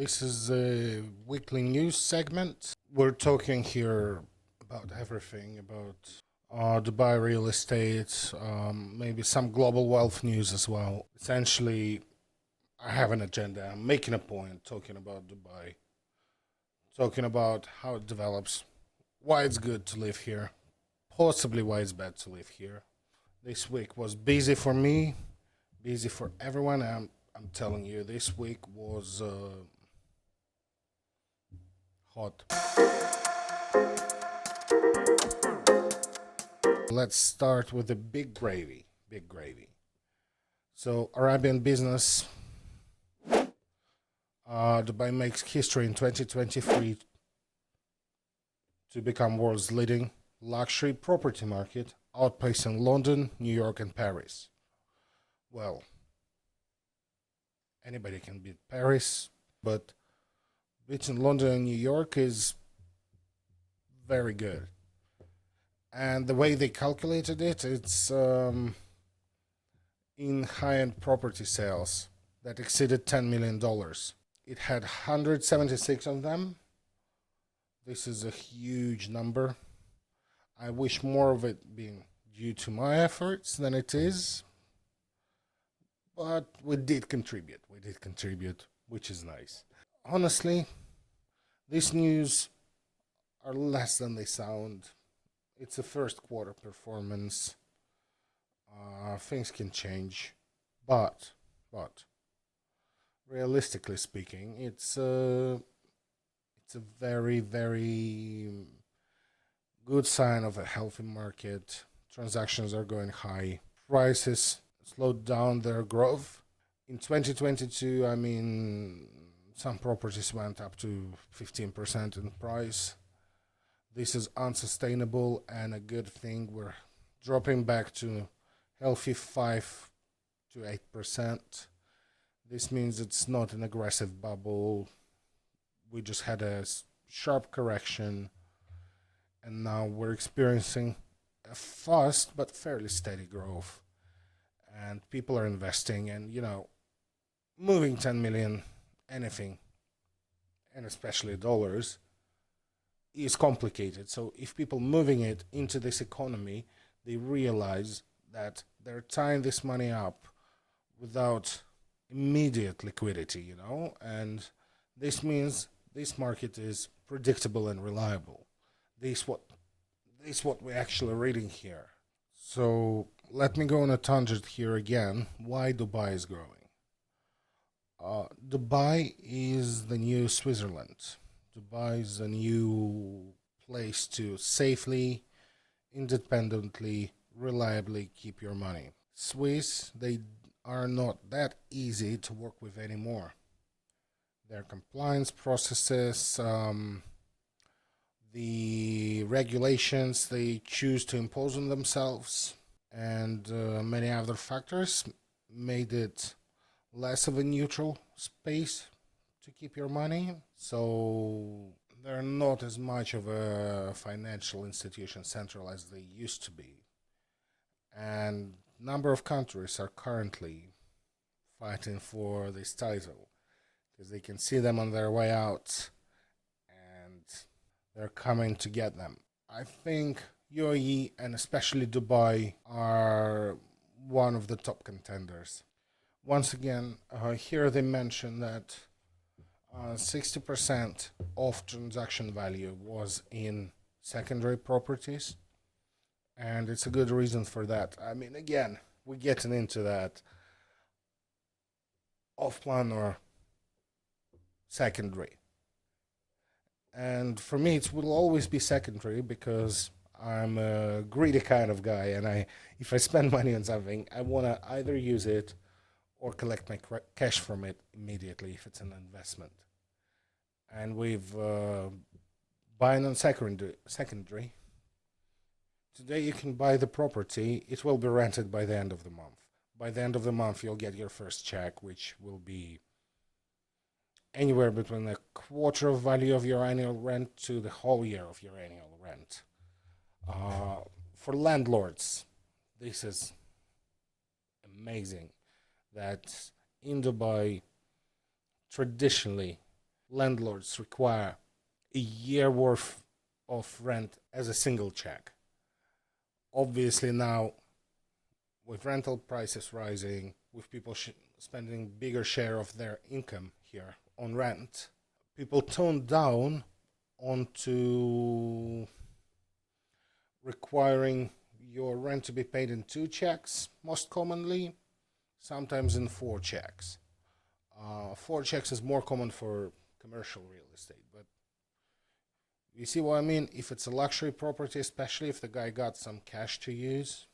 This is a weekly news segment. We're talking here about everything, about Dubai real estate, maybe some global wealth news as well. Essentially, I have an agenda. I'm making a point talking about Dubai, talking about how it develops, why it's good to live here, possibly why it's bad to live here. This week was busy for me, busy for everyone. I'm telling you, this week was hot. Let's start with the big gravy. Big gravy. So, Arabian business. Dubai makes history in 2023 to become world's leading luxury property market, outpacing London, New York, and Paris. Well, anybody can beat Paris, but beating London and New York is very good. And the way they calculated it, it's in high-end property sales that exceeded $10 million. It had 176 of them. This is a huge number. I wish more of it being due to my efforts than it is. But we did contribute. Which is nice. Honestly, these news are less than they sound. It's a first quarter performance. Things can change, but realistically speaking, it's a very good sign of a healthy market. Transactions are going high. Prices slowed down their growth. In 2022, I mean, some properties went up to 15% in price. This is unsustainable and a good thing. We're dropping back to healthy 5 to 8%. This means it's not an aggressive bubble. We just had a sharp correction, and now we're experiencing a fast but fairly steady growth. And people are investing, and moving 10 million, anything, and especially dollars, is complicated. So if people moving it into this economy, they realize that they're tying this money up without immediate liquidity, and this means this market is predictable and reliable. This what we're actually reading here. So let me go on a tangent here again. Why Dubai is growing? Dubai is the new Switzerland. Dubai is a new place to safely, independently, reliably keep your money. Swiss, they are not that easy to work with anymore. Their compliance processes, the regulations they choose to impose on themselves, and many other factors made it less of a neutral space to keep your money. So they're not as much of a financial institution central as they used to be. And number of countries are currently fighting for this title because they can see them on their way out and they're coming to get them. I think UAE and especially Dubai are one of the top contenders. Once again, here they mention that 60% of transaction value was in secondary properties, and it's a good reason for that. I mean, again, we're getting into that off-plan or secondary. And for me, it will always be secondary because I'm a greedy kind of guy, and if I spend money on something, I want to either use it or collect my cash from it immediately if it's an investment. And with buying on secondary, today you can buy the property, it will be rented by the end of the month. By the end of the month, you'll get your first check, which will be anywhere between a quarter of value of your annual rent to the whole year of your annual rent. For landlords, this is amazing that in Dubai, traditionally, landlords require a year worth of rent as a single check. Obviously now, with rental prices rising, with people spending bigger share of their income here on rent, people tone down onto requiring your rent to be paid in 2 checks, most commonly, sometimes in 4 checks. 4 checks is more common for commercial real estate, but you see what I mean? If it's a luxury property, especially if the guy got some cash to use,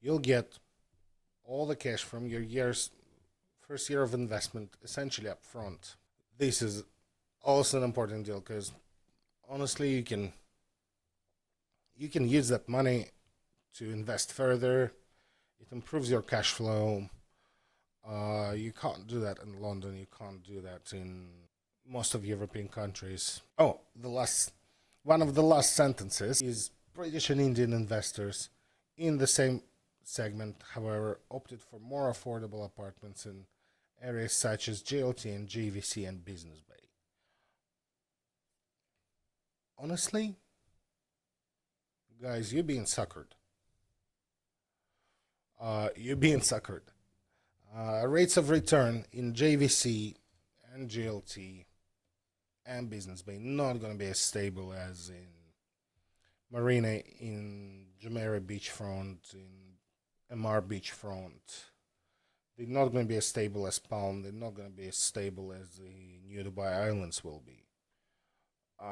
you'll get all the cash from your first year of investment essentially up front. This is also an important deal because honestly, you can use that money to invest further. It improves your cash flow. You can't do that in London. You can't do that in most of European countries. Oh, one of the last sentences is British and Indian investors in the same segment, however, opted for more affordable apartments in areas such as JLT and JVC and Business Bay. Honestly, guys, you're being suckered. You're being suckered. Rates of return in JVC and JLT and Business Bay not going to be as stable as in Marina, in Jumeirah Beachfront, in MR Beachfront. They're not going to be as stable as Palm. They're not going to be as stable as the New Dubai Islands will be.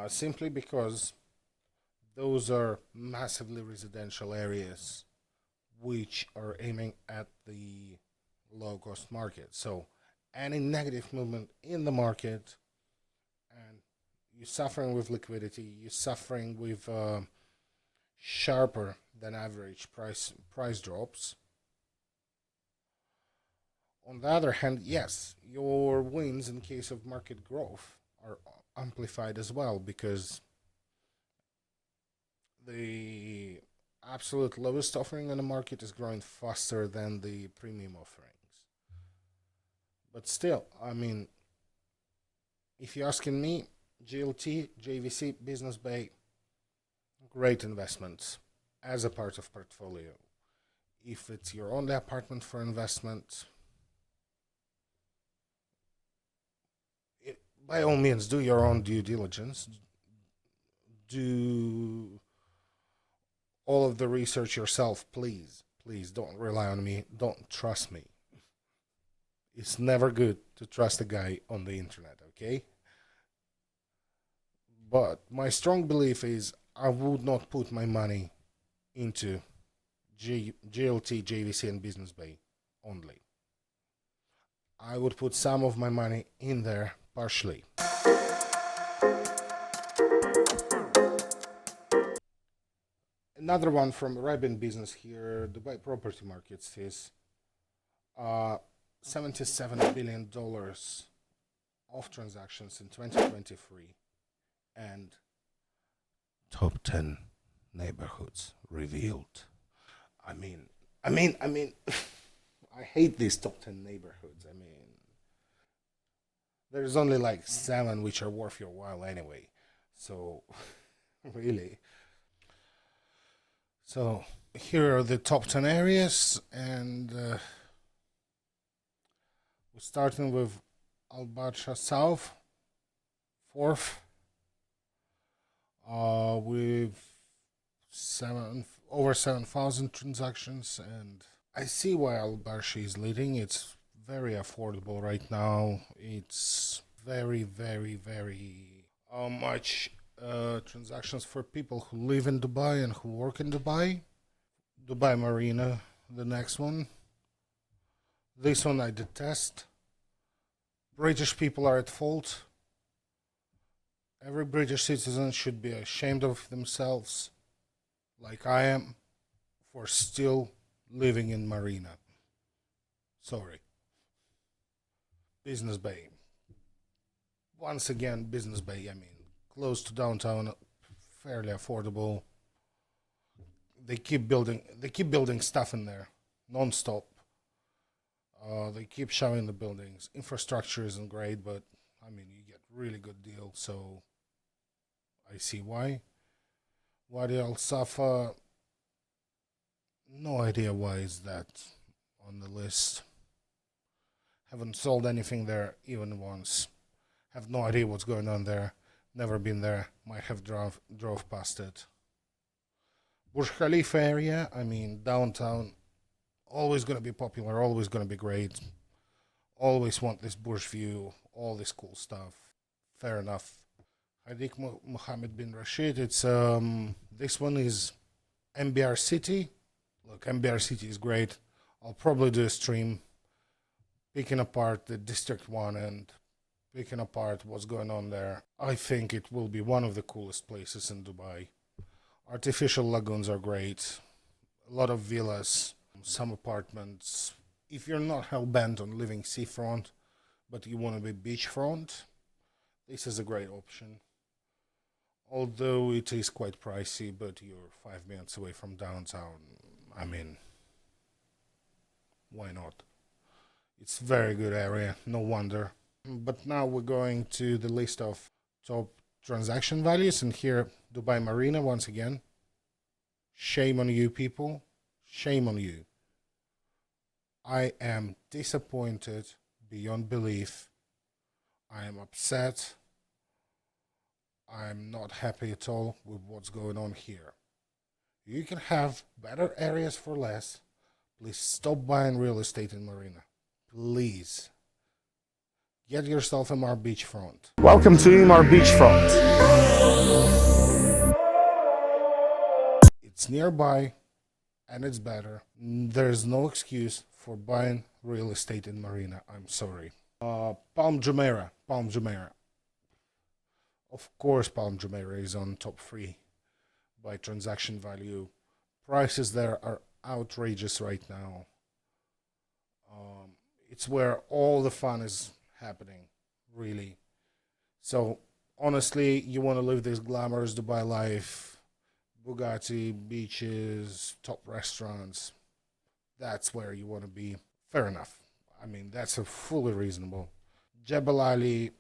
Simply because those are massively residential areas which are aiming at the low-cost market. So any negative movement in the market, and you're suffering with liquidity, you're suffering with sharper than average price drops. On the other hand, yes, your wins in case of market growth are amplified as well because the absolute lowest offering on the market is growing faster than the premium offerings. But still, I mean, if you're asking me, GLT, JVC, Business Bay, great investments as a part of portfolio. If it's your only apartment for investment, by all means, do your own due diligence. Do all of the research yourself, please. Please don't rely on me. Don't trust me. It's never good to trust a guy on the internet, okay? But my strong belief is I would not put my money into GLT, JVC, and Business Bay only. I would put some of my money in there partially. Another one from Rabin Business here, Dubai property markets is $77 billion of transactions in 2023 and top 10 neighborhoods revealed. I mean, I hate these top 10 neighborhoods. I mean, there's only like 7 which are worth your while anyway. So, really. So, here are the top 10 areas, and we're starting with Al Barsha South, 4th, with over 7,000 transactions, and I see why Al Barsha is leading. It's very affordable right now. It's very, very, very much transactions for people who live in Dubai and who work in Dubai. Dubai Marina, the next one. This one I detest. British people are at fault. Every British citizen should be ashamed of themselves, like I am, for still living in Marina. Sorry. Business Bay. Once again, Business Bay, I mean, close to downtown, fairly affordable. They keep building stuff in there, non-stop. They keep showing the buildings. Infrastructure isn't great, but I mean, you get really good deal, so I see why. Wadi Al Safa, no idea why is that on the list. Haven't sold anything there even once. Have no idea what's going on there. Never been there. Might have drove past it. Burj Khalifa area, I mean, downtown, always going to be popular, always going to be great. Always want this Burj view, all this cool stuff. Fair enough. Hadik Mohammed bin Rashid, it's this one is MBR City. Look, MBR City is great. I'll probably do a stream picking apart the District 1 and picking apart what's going on there. I think it will be one of the coolest places in Dubai. Artificial lagoons are great. A lot of villas, some apartments. If you're not hell-bent on living seafront, but you want to be beachfront, this is a great option. Although it is quite pricey, but you're 5 minutes away from downtown. I mean, why not? It's a very good area, no wonder. But now we're going to the list of top transaction values, and here Dubai Marina once again. Shame on you, people. Shame on you. I am disappointed beyond belief. I am upset. I'm not happy at all with what's going on here. You can have better areas for less. Please stop buying real estate in Marina. Please. Get yourself Emaar Beachfront. Welcome to Emaar Beachfront. It's nearby and it's better. There's no excuse for buying real estate in Marina. I'm sorry. Palm Jumeirah. Palm Jumeirah. Of course, Palm Jumeirah is on top 3 by transaction value. Prices there are outrageous right now. It's where all the fun is happening, really. So, honestly, you want to live this glamorous Dubai life, Bugatti, beaches, top restaurants, that's where you want to be. Fair enough. I mean, that's a fully reasonable. Jebel Ali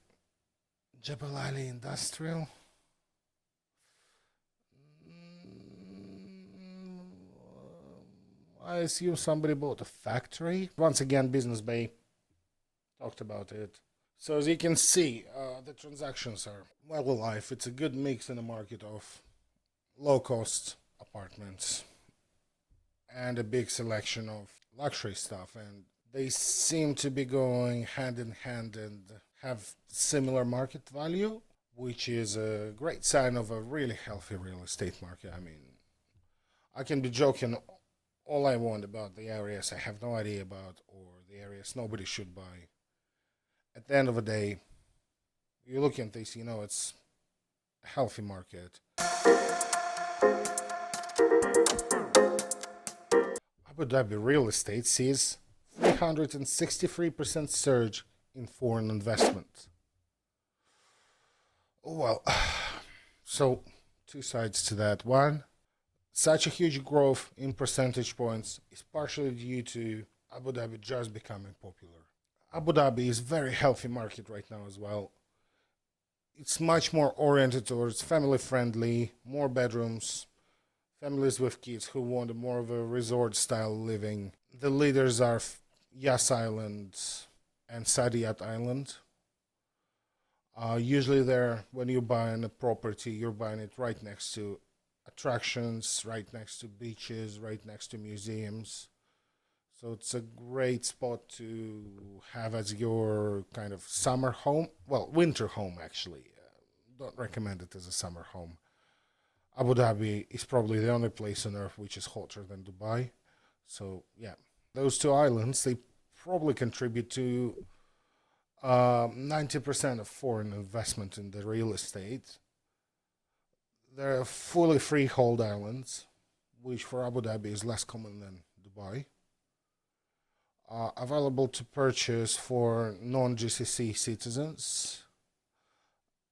Industrial. I assume somebody bought a factory. Once again, Business Bay. Talked about it. So as you can see, the transactions are well alive. It's a good mix in the market of low-cost apartments and a big selection of luxury stuff. And they seem to be going hand in hand and have similar market value, which is a great sign of a really healthy real estate market. I mean, I can be joking all I want about the areas I have no idea about or the areas nobody should buy. At the end of the day, you look at this, you know it's a healthy market. Abu Dhabi real estate sees 363% surge in foreign investment. Well, so 2 sides to that. One, such a huge growth in percentage points is partially due to Abu Dhabi just becoming popular. Abu Dhabi is a very healthy market right now as well. It's much more oriented towards family friendly, more bedrooms, families with kids who want more of a resort style living. The leaders are Yas Island and Saadiyat Island. Usually there, when you're buying a property, you're buying it right next to attractions, right next to beaches, right next to museums. So it's a great spot to have as your kind of summer home. Well, winter home, actually. Don't recommend it as a summer home. Abu Dhabi is probably the only place on earth which is hotter than Dubai. So, yeah. Those 2 islands, they probably contribute to 90% of foreign investment in the real estate. They're fully freehold islands, which for Abu Dhabi is less common than Dubai. Available to purchase for non-GCC citizens.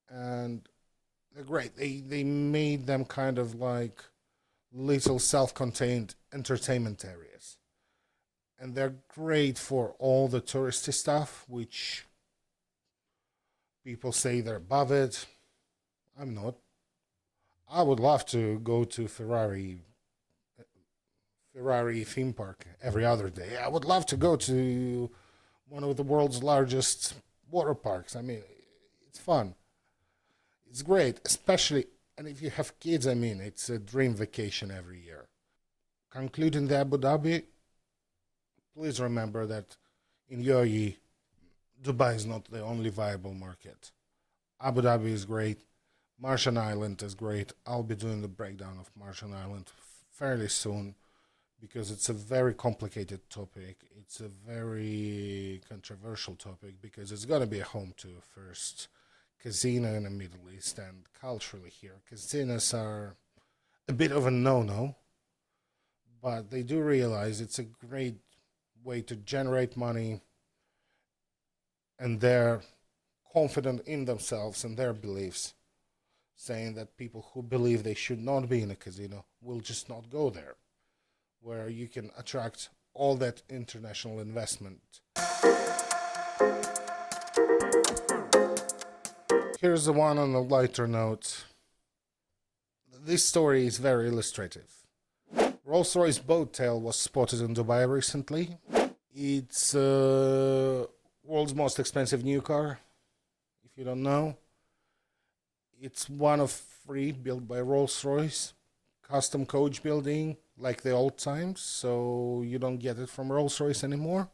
And they're great. They made them kind of like little self-contained entertainment areas. And they're great for all the touristy stuff, which People say they're above it. I'm not. I would love to go to Ferrari theme park every other day. I would love to go to one of the world's largest water parks. I mean, it's fun. It's great, especially, and if you have kids, I mean, it's a dream vacation every year. Concluding the Abu Dhabi, please remember that in UAE, Dubai is not the only viable market. Abu Dhabi is great. Martian Island is great. I'll be doing the breakdown of Martian Island fairly soon because it's a very complicated topic. It's a very controversial topic because it's going to be a home to a first casino in the Middle East, and culturally here, casinos are a bit of a no-no, but they do realize it's a great way to generate money, and they're confident in themselves and their beliefs, saying that people who believe they should not be in a casino will just not go there, where you can attract all that international investment. Here's the one on a lighter note. This story is very illustrative. Rolls-Royce boat tail was spotted in Dubai recently. It's world's most expensive new car, if you don't know. It's one of three built by Rolls-Royce, custom coach building like the old times, so you don't get it from Rolls-Royce anymore,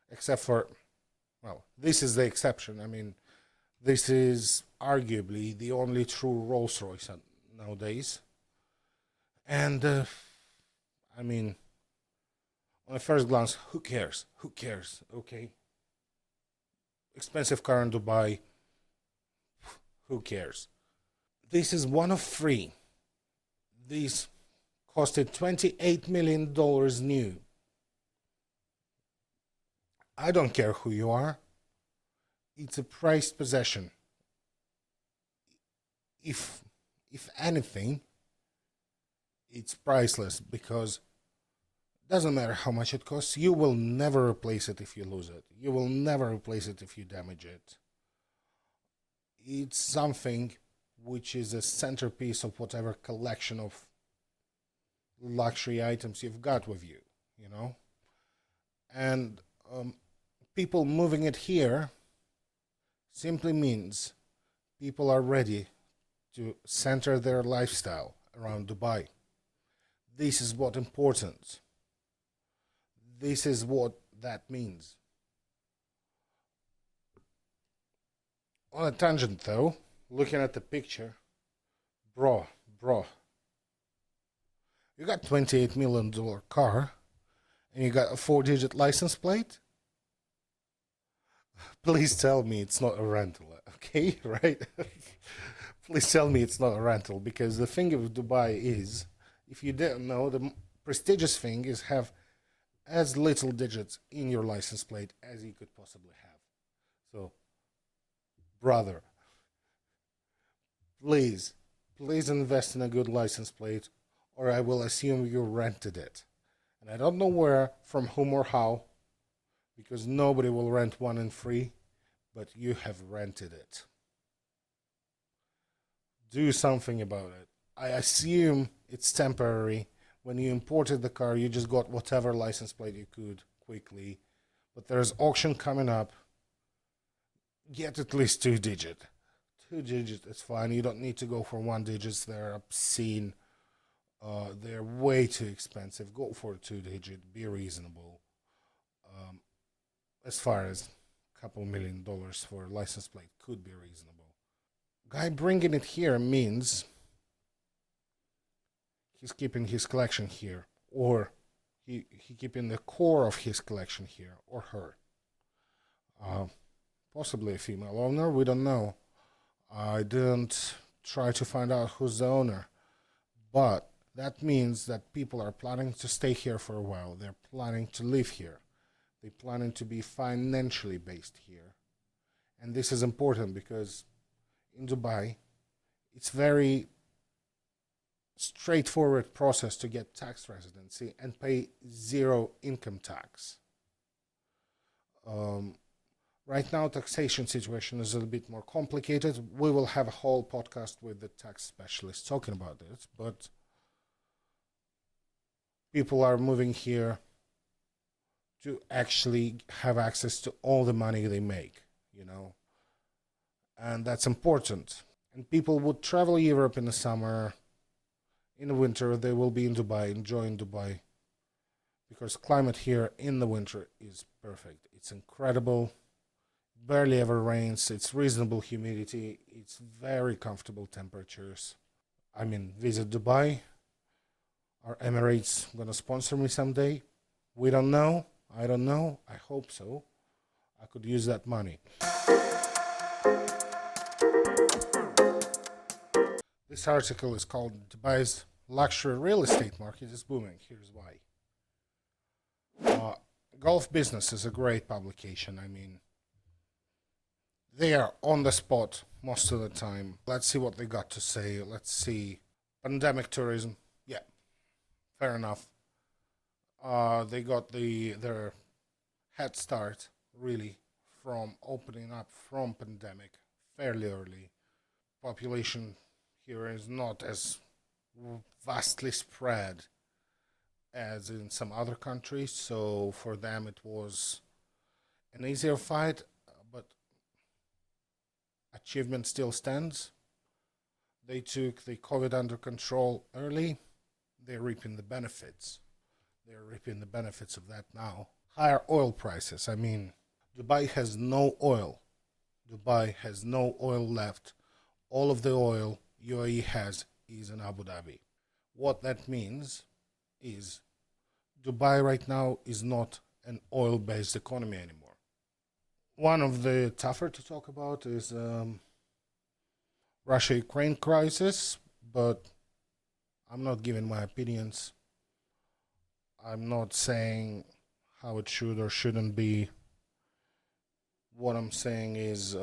except for, well, this is the exception. I mean, this is arguably the only true Rolls-Royce nowadays. And, I mean, on a first glance, who cares? Who cares, okay? Expensive car in Dubai, who cares? This is one of three. These costed $28 million new. I don't care who you are. It's a prized possession. If anything, it's priceless because it doesn't matter how much it costs. You will never replace it if you lose it. You will never replace it if you damage it. It's something which is a centerpiece of whatever collection of luxury items you've got with you, you know? And people moving it here simply means people are ready to center their lifestyle around Dubai. This is what important. This is what that means. On a tangent though, looking at the picture, bro, you got $28 million car and you got a 4-digit license plate? Please tell me it's not a rental, okay? Right? Please tell me it's not a rental, because the thing of Dubai is, if you didn't know, the prestigious thing is have as little digits in your license plate as you could possibly have. So, brother, please invest in a good license plate, or I will assume you rented it. And I don't know where, from whom, or how, because nobody will rent one and free, but you have rented it. Do something about it. I assume it's temporary. When you imported the car, you just got whatever license plate you could quickly. But there's auction coming up. Get at least 2-digit. 2-digit is fine. You don't need to go for 1-digits. They're obscene. They're way too expensive. Go for a 2-digit. Be reasonable. As far as a couple $1 million for a license plate could be reasonable. Guy bringing it here means he's keeping his collection here, or he keeping the core of his collection here, or her. Possibly a female owner, we don't know. I didn't try to find out who's the owner, but that means that people are planning to stay here for a while. They're planning to live here. They're planning to be financially based here. And this is important because in Dubai, it's very straightforward process to get tax residency and pay zero income tax. Right now, taxation situation is a little bit more complicated. We will have a whole podcast with the tax specialist talking about this, but people are moving here to actually have access to all the money they make, and that's important. And people would travel Europe in the summer. In the winter, they will be in Dubai, enjoying Dubai, because climate here in the winter is perfect. It's incredible. Barely ever rains. It's reasonable humidity. It's very comfortable temperatures. Visit Dubai. Are Emirates gonna sponsor me someday? We don't know. I don't know. I hope so. I could use that money. This article is called Dubai's Luxury Real Estate Market is Booming. Here's why. Golf Business is a great publication. They are on the spot most of the time. Let's see what they got to say. Let's see. Pandemic tourism. Yeah, fair enough. They got their head start, really, from opening up from pandemic fairly early. Population here is not as vastly spread as in some other countries, so for them it was an easier fight, but achievement still stands. They took the COVID under control early. They're reaping the benefits. They're reaping the benefits of that now. Higher oil prices. Dubai has no oil. Dubai has no oil left. All of the oil UAE has is in Abu Dhabi. What that means is Dubai right now is not an oil-based economy anymore. One of the tougher to talk about is Russia-Ukraine crisis, but I'm not giving my opinions. I'm not saying how it should or shouldn't be. What I'm saying is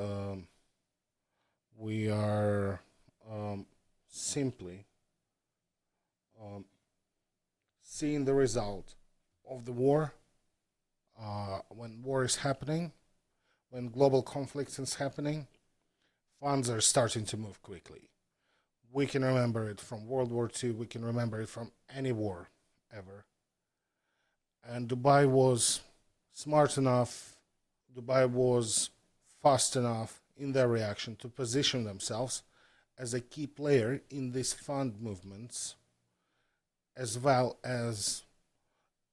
we are simply seeing the result of the war. When war is happening, when global conflict is happening, funds are starting to move quickly. We can remember it from World War II. We can remember it from any war ever. And Dubai was smart enough, Dubai was fast enough in their reaction to position themselves as a key player in these fund movements, as well as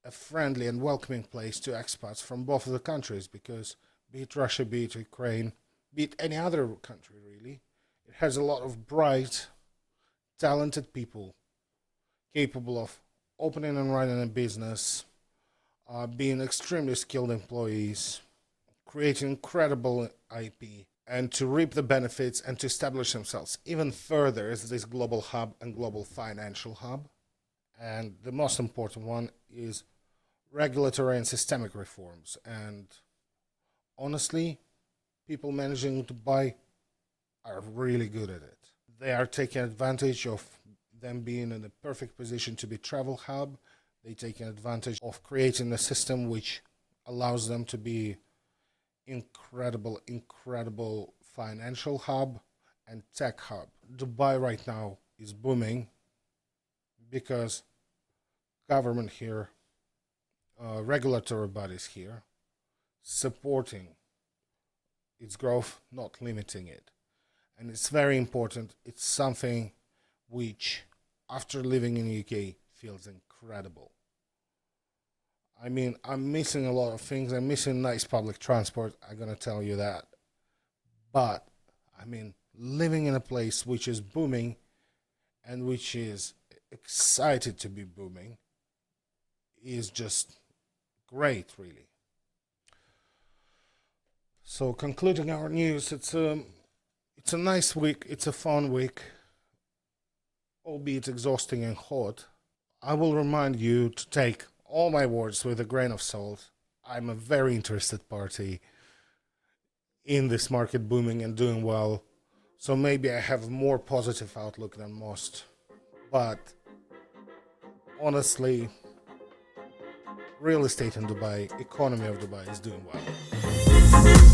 a friendly and welcoming place to expats from both of the countries, because be it Russia, be it Ukraine, be it any other country really, it has a lot of bright, talented people capable of opening and running a business, being extremely skilled employees, creating incredible IP, and to reap the benefits and to establish themselves even further as this global hub and global financial hub. And the most important one is regulatory and systemic reforms. And honestly, people managing Dubai are really good at it. They are taking advantage of them being in the perfect position to be travel hub. They taking advantage of creating a system which allows them to be incredible financial hub and tech hub. Dubai right now is booming because government here, regulatory bodies here, supporting its growth, not limiting it. And it's very important. It's something which, after living in the UK, feels incredible. I'm missing a lot of things. I'm missing nice public transport, I'm gonna tell you that. But, living in a place which is booming and which is excited to be booming is just great, really. So, concluding our news, it's a nice week, it's a fun week, albeit exhausting and hot. I will remind you to take all my words with a grain of salt. I'm a very interested party in this market booming and doing well. So maybe I have a more positive outlook than most. But honestly, real estate in Dubai, economy of Dubai is doing well.